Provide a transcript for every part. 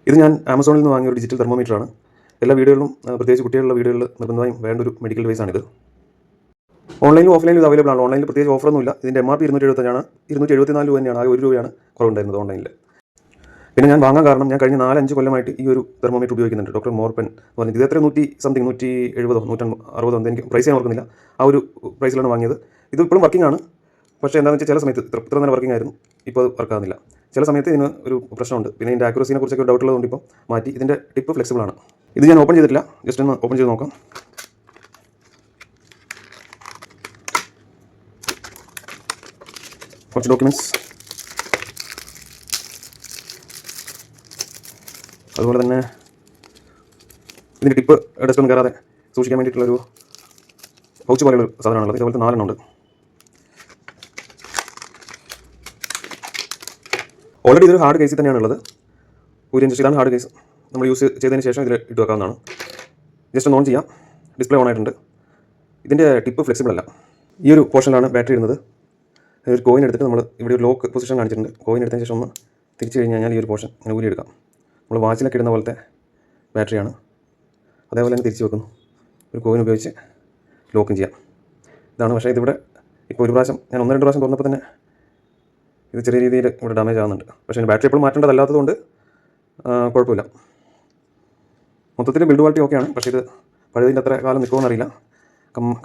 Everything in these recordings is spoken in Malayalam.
ഇത് ഞാൻ ആമസോണിൽ നിന്ന് വാങ്ങിയ ഒരു ഡിജിറ്റൽ തെർമോമീറ്ററാണ്. എല്ലാ വീടുകളിലും പ്രത്യേകിച്ച് കുട്ടികളുടെ വീടുകളിൽ നിർബന്ധമായും വേണ്ട ഒരു മെഡിക്കൽ ഡിവൈസാണിത്. ഓൺലൈനിലും ഓഫ്ലൈനിലും ഇത് അവൈലബിൾ ആണ്. ഓൺലൈനിൽ പ്രത്യേകിച്ച് ഓഫറൊന്നുമില്ല. ഇതിൻ്റെ MRP 275 274 രൂപ തന്നെയാണ്. ആകെ 1 രൂപയാണ് കുറവുണ്ടായിരുന്നത് ഓൺലൈനിൽ. പിന്നെ ഞാൻ വാങ്ങാൻ കാരണം ഞാൻ കഴിഞ്ഞ 4-5 കൊല്ലമായിട്ട് ഈ ഒരു തെർമോമീറ്റർ ഉപയോഗിക്കുന്നുണ്ട്. ഡോക്ടർ മോർപ്പൻ എന്ന് പറഞ്ഞിട്ട് ഇത് എത്ര 100 സംതിങ് 170 160 എനിക്ക് പ്രൈസ് ഞാൻ ഓർക്കുന്നില്ല. ആ ഒരു പ്രൈസിലാണ് വാങ്ങിയത്. ഇത് ഇപ്പോഴും വർക്കിംഗ് ആണ്. പക്ഷേ എന്താണെന്ന് വെച്ചാൽ ചില സമയത്ത് ഇത്ര നേരം വർക്കിംഗ് ആയിരുന്നു, ഇപ്പോൾ വർക്കാകുന്നില്ല. ചില സമയത്ത് ഇതിന് ഒരു പ്രശ്നമുണ്ട്. പിന്നെ ഇതിൻ്റെ ആക്യുറസിനെ കുറിച്ചൊക്കെ ഡൗട്ട് ഉള്ളതുകൊണ്ട് ഇപ്പോൾ മാറ്റി. ഇതിൻ്റെ ടിപ്പ് ഫ്ലെക്സിബിൾ ആണ്. ഇത് ഞാൻ ഓപ്പൺ ചെയ്തിട്ടില്ല, ജസ്റ്റ് ഒന്ന് ഓപ്പൺ ചെയ്ത് നോക്കാം. കുറച്ച് ഡോക്യുമെൻറ്റ്സ്, അതുപോലെ തന്നെ ഇതിൻ്റെ ടിപ്പ് ഡസ്റ്റൊന്നും കയറാതെ സൂക്ഷിക്കാൻ വേണ്ടിയിട്ടുള്ളൊരു പൗച്ച് പോലെയുള്ളൊരു സാധനമാണുള്ളത്. ഇതുപോലത്തെ 4 എണ്ണം ഉണ്ട്. ഓൾറെഡി ഇതൊരു ഹാർഡ് കേസിൽ തന്നെയാണുള്ളത്. ഇതാണ് ഹാർഡ് കേസ്. നമ്മൾ യൂസ് ചെയ്തതിന് ശേഷം ഇതിൽ ഇട്ട് വെക്കാവുന്നതാണ്. ജസ്റ്റ് ഒന്ന് ഓൺ ചെയ്യാം. ഡിസ്പ്ലേ ഓൺ ആയിട്ടുണ്ട്. ഇതിൻ്റെ ടിപ്പ് ഫ്ലെക്സിബിൾ അല്ല. ഈ ഒരു പോർഷനിലാണ് ബാറ്ററി ഇടുന്നത്. ഒരു കോയിൻ എടുത്തിട്ട് നമ്മൾ ഇവിടെ ഒരു ലോക്ക് പൊസിഷൻ കാണിച്ചിട്ടുണ്ട്. കോയിൻ എടുത്തതിന് ശേഷം ഒന്ന് തിരിച്ച് കഴിഞ്ഞാൽ ഈ ഒരു പോർഷൻ ഇങ്ങനെ ഊരിയെടുക്കാം. നമ്മൾ വാച്ചിലൊക്കെ ഇടുന്ന പോലത്തെ ബാറ്ററിയാണ്. അതേപോലെ തന്നെ തിരിച്ച് വെക്കുന്നു. ഒരു കോയിൻ ഉപയോഗിച്ച് ലോക്കും ചെയ്യാം. ഇതാണ്. പക്ഷേ ഇതിവിടെ ഇപ്പോൾ ഒരു പ്രാവശ്യം ഞാൻ 1-2 പ്രാവശ്യം തുറന്നപ്പോൾ തന്നെ ഇത് ചെറിയ രീതിയിൽ ഇവിടെ ഡാമേജ് ആകുന്നുണ്ട്. പക്ഷേ ബാറ്ററി എപ്പോഴും മാറ്റേണ്ടതല്ലാത്തതുകൊണ്ട് കുഴപ്പമില്ല. മൊത്തത്തിൽ ബിൽഡ് ക്വാളിറ്റി ഓക്കെയാണ്. പക്ഷേ ഇത് പഴയതിൻ്റെ അത്ര കാലം നിൽക്കുമെന്ന് അറിയില്ല.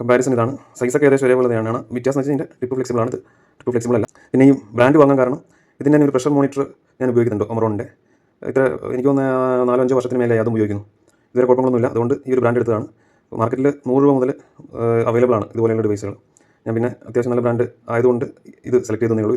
കമ്പാരിസൺ ഇതാണ്. സൈസൊക്കെ ഏകദേശം ഒരേപോലെ തന്നെയാണ്. വ്യത്യാസം വെച്ചാൽ ഇതിൻ്റെ ടിപ്പ് ഫ്ലെക്സിബിൾ ആണ്. ഇത് ടിപ്പ് ഫ്ലെക്സിബിൾ അല്ല. പിന്നെ ഈ ബ്രാൻഡ് വാങ്ങാൻ കാരണം ഇതിന് തന്നെ ഒരു പ്രഷർ മോണിറ്റർ ഞാൻ ഉപയോഗിക്കുന്നുണ്ട് ഒമറോണിൻ്റെ. എനിക്ക് തോന്നുന്ന 4-5 വർഷത്തിന് മേലെ അതും ഉപയോഗിക്കുന്നു. ഇതുവരെ കുഴപ്പങ്ങളൊന്നുമില്ല. അതുകൊണ്ട് ഈ ഒരു ബ്രാൻഡ് എടുത്തതാണ്. മാർക്കറ്റിൽ 100 രൂപ മുതൽ അവൈലബിൾ ആണ് ഇതുപോലെയുള്ള ഡിവൈസുകൾ. ഞാൻ പിന്നെ അത്യാവശ്യം നല്ല ബ്രാൻഡ് ആയതുകൊണ്ട് ഇത് സെലക്ട് ചെയ്തതേ ഉള്ളൂ.